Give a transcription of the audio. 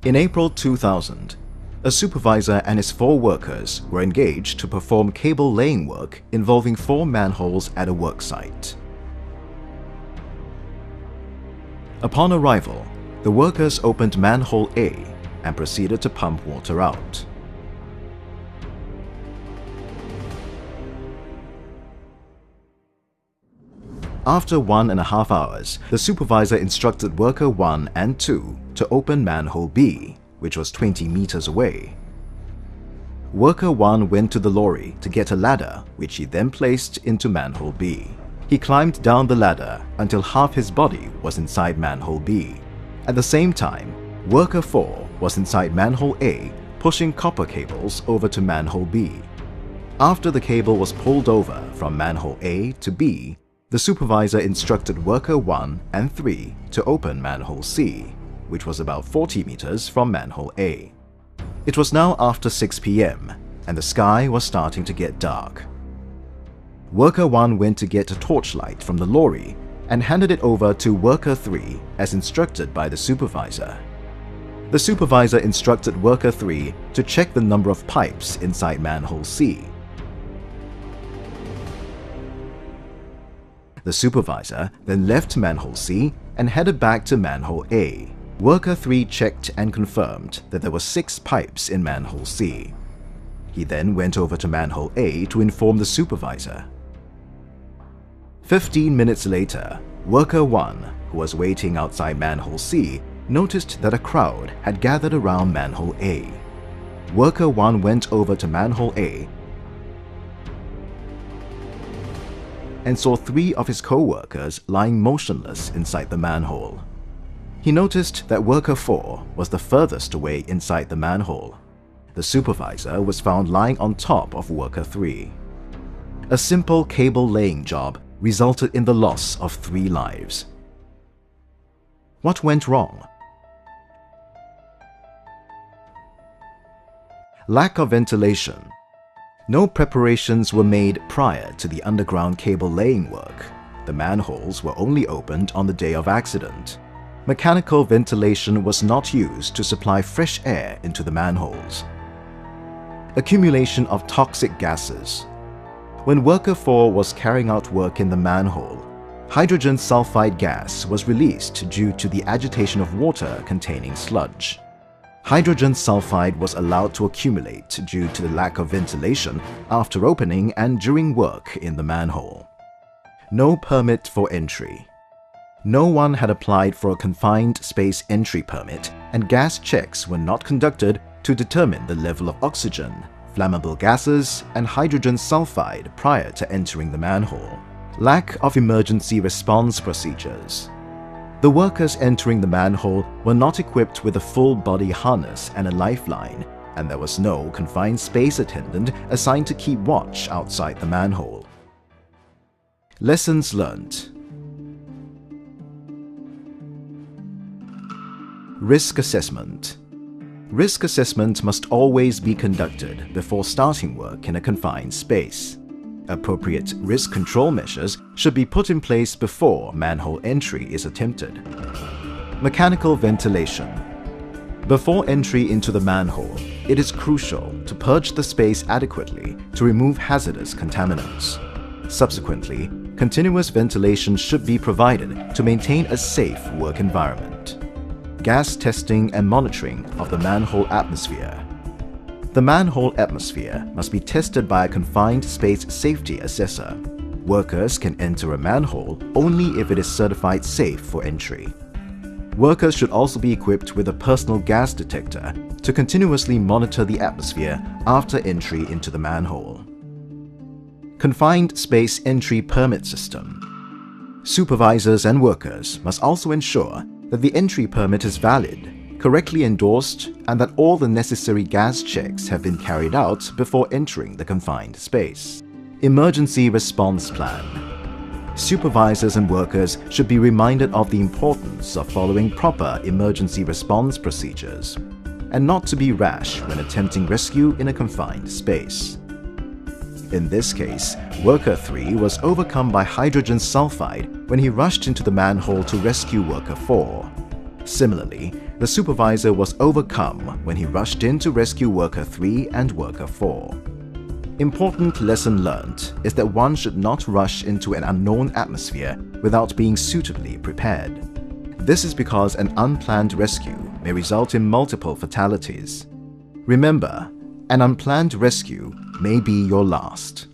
In April 2000, a supervisor and his 4 workers were engaged to perform cable laying work involving 4 manholes at a work site. Upon arrival, the workers opened manhole A and proceeded to pump water out. After 1.5 hours, the supervisor instructed worker 1 and 2 to open manhole B, which was 20 meters away. Worker 1 went to the lorry to get a ladder, which he then placed into manhole B. He climbed down the ladder until half his body was inside manhole B. At the same time, worker 4 was inside manhole A, pushing copper cables over to manhole B. After the cable was pulled over from manhole A to B, the supervisor instructed worker 1 and 3 to open manhole C, which was about 40 meters from manhole A. It was now after 6 p.m. and the sky was starting to get dark. Worker 1 went to get a torchlight from the lorry and handed it over to worker 3 as instructed by the supervisor. The supervisor instructed worker 3 to check the number of pipes inside manhole C. The supervisor then left manhole C and headed back to manhole A. Worker 3 checked and confirmed that there were 6 pipes in manhole C. He then went over to manhole A to inform the supervisor. 15 minutes later, worker 1, who was waiting outside manhole C, noticed that a crowd had gathered around manhole A. Worker 1 went over to manhole A and saw 3 of his co-workers lying motionless inside the manhole. He noticed that worker 4 was the furthest away inside the manhole. The supervisor was found lying on top of worker 3. A simple cable laying job resulted in the loss of 3 lives. What went wrong? Lack of ventilation. No preparations were made prior to the underground cable laying work. The manholes were only opened on the day of accident. Mechanical ventilation was not used to supply fresh air into the manholes. Accumulation of toxic gases. When worker 4 was carrying out work in the manhole, hydrogen sulfide gas was released due to the agitation of water containing sludge. Hydrogen sulfide was allowed to accumulate due to the lack of ventilation after opening and during work in the manhole. No permit for entry. No one had applied for a confined space entry permit, and gas checks were not conducted to determine the level of oxygen, flammable gases, and hydrogen sulfide prior to entering the manhole. Lack of emergency response procedures. The workers entering the manhole were not equipped with a full-body harness and a lifeline, and there was no confined space attendant assigned to keep watch outside the manhole. Lessons learned. Risk assessment. Risk assessment must always be conducted before starting work in a confined space. Appropriate risk control measures should be put in place before manhole entry is attempted. Mechanical ventilation. Before entry into the manhole, it is crucial to purge the space adequately to remove hazardous contaminants. Subsequently, continuous ventilation should be provided to maintain a safe work environment. Gas testing and monitoring of the manhole atmosphere. The manhole atmosphere must be tested by a confined space safety assessor. Workers can enter a manhole only if it is certified safe for entry. Workers should also be equipped with a personal gas detector to continuously monitor the atmosphere after entry into the manhole. Confined space entry permit system. Supervisors and workers must also ensure that the entry permit is valid, correctly endorsed, and that all the necessary gas checks have been carried out before entering the confined space. Emergency response plan. Supervisors and workers should be reminded of the importance of following proper emergency response procedures, and not to be rash when attempting rescue in a confined space. In this case, worker 3 was overcome by hydrogen sulfide when he rushed into the manhole to rescue worker 4. Similarly, The supervisor was overcome when he rushed in to rescue Worker 3 and Worker 4. Important lesson learned is that one should not rush into an unknown atmosphere without being suitably prepared. This is because an unplanned rescue may result in multiple fatalities. Remember, an unplanned rescue may be your last.